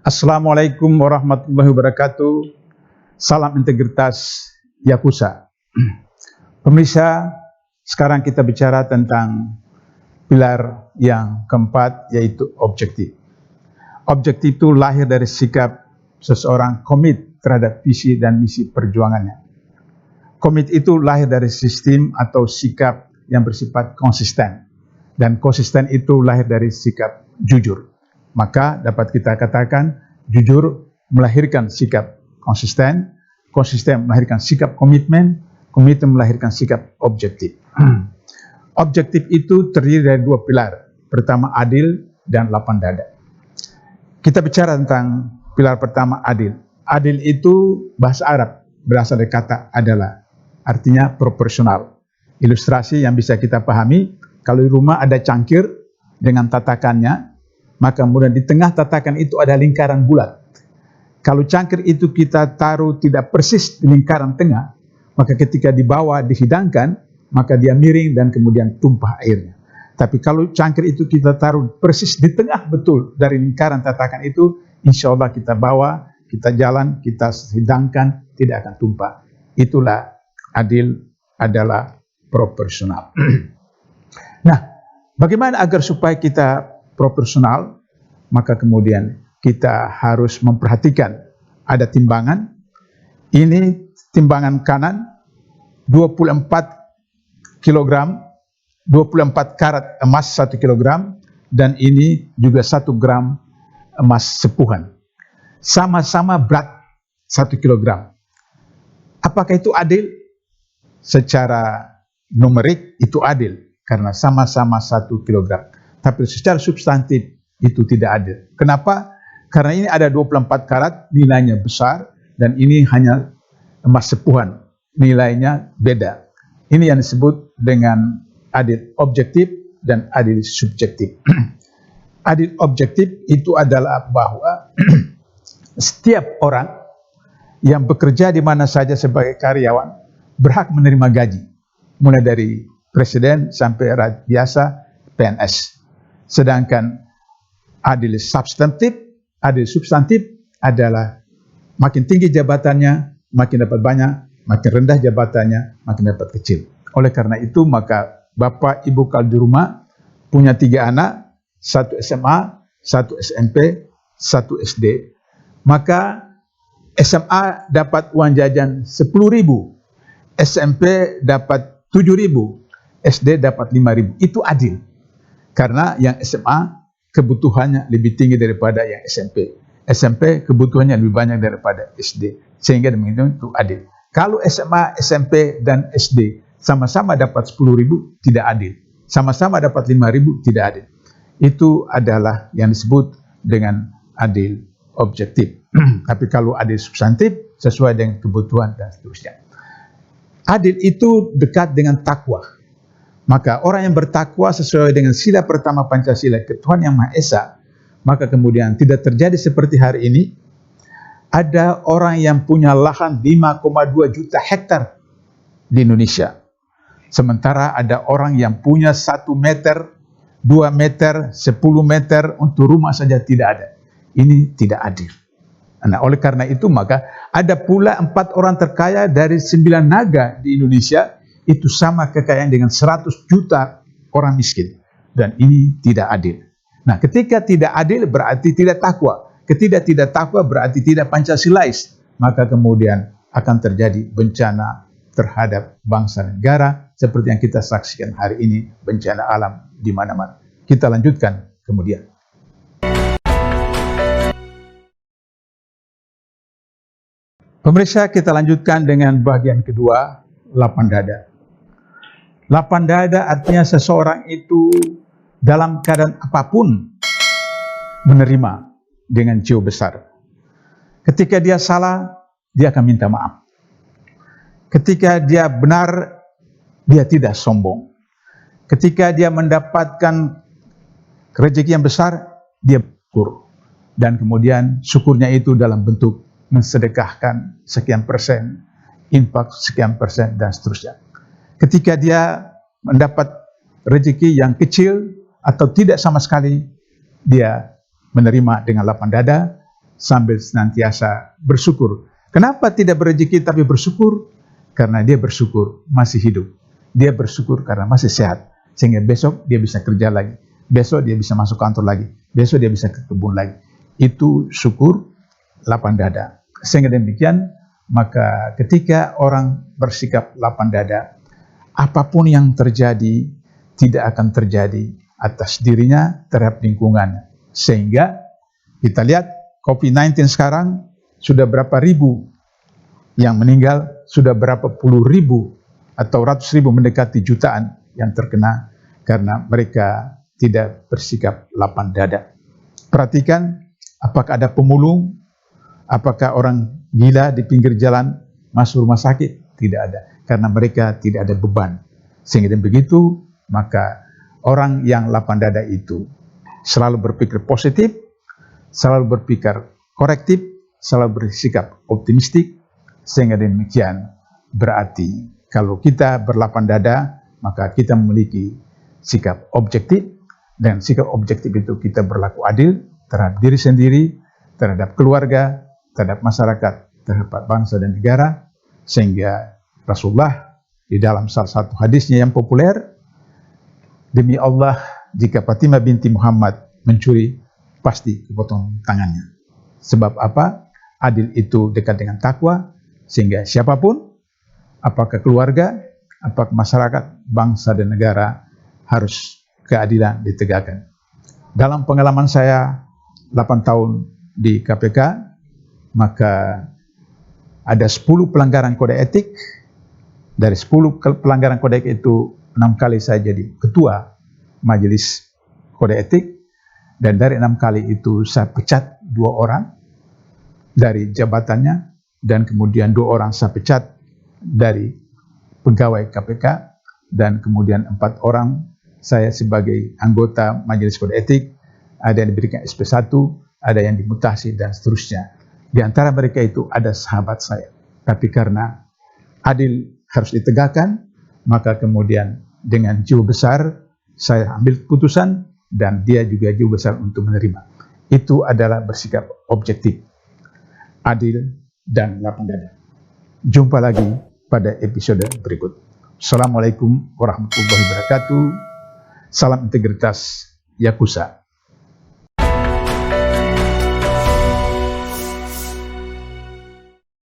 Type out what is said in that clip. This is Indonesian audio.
Assalamualaikum warahmatullahi wabarakatuh. Salam integritas Yakuza. Pemirsa, sekarang kita bicara tentang pilar yang keempat, yaitu objektif. Objektif itu lahir dari sikap seseorang komit terhadap visi dan misi perjuangannya. Komit itu lahir dari sistem atau sikap yang bersifat konsisten. Dan konsisten itu lahir dari sikap jujur. Maka dapat kita katakan jujur melahirkan sikap konsisten, konsisten melahirkan sikap komitmen, komitmen melahirkan sikap objektif. Objektif itu terdiri dari dua pilar. Pertama adil dan lapang dada. Kita bicara tentang pilar pertama adil. Adil itu bahasa Arab, berasal dari kata adalah, artinya proporsional. Ilustrasi yang bisa kita pahami, kalau di rumah ada cangkir dengan tatakannya, maka kemudian di tengah tatakan itu ada lingkaran bulat. Kalau cangkir itu kita taruh tidak persis di lingkaran tengah, maka ketika dibawa dihidangkan, maka dia miring dan kemudian tumpah airnya. Tapi kalau cangkir itu kita taruh persis di tengah betul dari lingkaran tatakan itu, insya Allah kita bawa, kita jalan, kita hidangkan, tidak akan tumpah. Itulah adil adalah proporsional. Nah, bagaimana agar supaya kita proporsional? Maka kemudian kita harus memperhatikan ada timbangan. Ini timbangan kanan 24 kg, 24 karat emas 1 kg, dan ini juga 1 gram emas sepuhan. Sama-sama berat 1 kg. Apakah itu adil? Secara numerik itu adil karena sama-sama 1 kg. Tapi secara substantif itu tidak adil. Kenapa? Karena ini ada 24 karat, nilainya besar, dan ini hanya emas sepuhan, nilainya beda. Ini yang disebut dengan adil objektif dan adil subjektif. Adil objektif itu adalah bahwa setiap orang yang bekerja di mana saja sebagai karyawan berhak menerima gaji, mulai dari presiden sampai rakyat biasa, PNS. Sedangkan adil substantif adalah makin tinggi jabatannya, makin dapat banyak, makin rendah jabatannya, makin dapat kecil. Oleh karena itu, maka Bapak Ibu kalau di rumah punya 3 anak, 1 SMA, 1 SMP, 1 SD. Maka SMA dapat uang jajan 10.000, SMP dapat 7.000, SD dapat 5.000. Itu adil. Karena yang SMA kebutuhannya lebih tinggi daripada yang SMP. SMP kebutuhannya lebih banyak daripada SD. Sehingga demikian itu adil. Kalau SMA, SMP, dan SD sama-sama dapat 10.000, tidak adil. Sama-sama dapat 5.000, tidak adil. Itu adalah yang disebut dengan adil objektif. Tapi kalau adil substantif, sesuai dengan kebutuhan dan seterusnya. Adil itu dekat dengan takwa. Maka orang yang bertakwa sesuai dengan sila pertama Pancasila, ke Tuhan Yang Maha Esa, maka kemudian tidak terjadi seperti hari ini. Ada orang yang punya lahan 5,2 juta hektar di Indonesia. Sementara ada orang yang punya 1 meter, 2 meter, 10 meter untuk rumah saja tidak ada. Ini tidak adil. Nah, oleh karena itu maka ada pula 4 orang terkaya dari 9 naga di Indonesia, itu sama kekayaan dengan 100 juta orang miskin. Dan ini tidak adil. Nah, ketika tidak adil berarti tidak takwa. Ketika tidak takwa berarti tidak Pancasilais. Maka kemudian akan terjadi bencana terhadap bangsa negara seperti yang kita saksikan hari ini, bencana alam di mana-mana. Kita lanjutkan kemudian. Pemirsa, kita lanjutkan dengan bagian kedua, lapang dada. Lapang dada artinya seseorang itu dalam keadaan apapun menerima dengan jiwa besar. Ketika dia salah, dia akan minta maaf. Ketika dia benar, dia tidak sombong. Ketika dia mendapatkan rezeki yang besar, dia bersyukur. Dan kemudian syukurnya itu dalam bentuk mensedekahkan sekian persen, infak sekian persen, dan seterusnya. Ketika dia mendapat rezeki yang kecil atau tidak sama sekali, dia menerima dengan lapang dada sambil senantiasa bersyukur. Kenapa tidak berrezeki tapi bersyukur? Karena dia bersyukur masih hidup. Dia bersyukur karena masih sehat. Sehingga besok dia bisa kerja lagi. Besok dia bisa masuk kantor lagi. Besok dia bisa ke kebun lagi. Itu syukur lapang dada. Sehingga demikian, maka ketika orang bersikap lapang dada, apapun yang terjadi tidak akan terjadi atas dirinya terhadap lingkungan. Sehingga kita lihat COVID-19 sekarang sudah berapa ribu yang meninggal, sudah berapa puluh ribu atau ratus ribu mendekati jutaan yang terkena karena mereka tidak bersikap lapang dada. Perhatikan, apakah ada pemulung, apakah orang gila di pinggir jalan masuk rumah sakit? Tidak ada, karena mereka tidak ada beban. Sehingga begitu, maka orang yang lapang dada itu selalu berpikir positif, selalu berpikir korektif, selalu bersikap optimistik. Sehingga demikian berarti kalau kita berlapang dada, maka kita memiliki sikap objektif, dan sikap objektif itu kita berlaku adil terhadap diri sendiri, terhadap keluarga, terhadap masyarakat, terhadap bangsa dan negara. Sehingga Rasulullah di dalam salah satu hadisnya yang populer, demi Allah, jika Fatimah binti Muhammad mencuri, pasti kepotong tangannya. Sebab apa? Adil itu dekat dengan takwa, sehingga siapapun, apakah keluarga, apakah masyarakat, bangsa dan negara, harus keadilan ditegakkan. Dalam pengalaman saya 8 tahun di KPK, maka ada 10 pelanggaran kode etik. Dari 10 pelanggaran kode etik itu 6 kali saya jadi ketua majelis kode etik, dan dari 6 kali itu saya pecat 2 orang dari jabatannya, dan kemudian 2 orang saya pecat dari pegawai KPK, dan kemudian 4 orang saya sebagai anggota majelis kode etik, ada yang diberikan SP1, ada yang dimutasi, dan seterusnya. Di antara mereka itu ada sahabat saya, tapi karena adil harus ditegakkan, maka kemudian dengan jiwa besar saya ambil putusan, dan dia juga jiwa besar untuk menerima. Itu adalah bersikap objektif, adil, dan lapang dada. Jumpa lagi pada episode berikut. Assalamualaikum warahmatullahi wabarakatuh. Salam integritas Yakuza.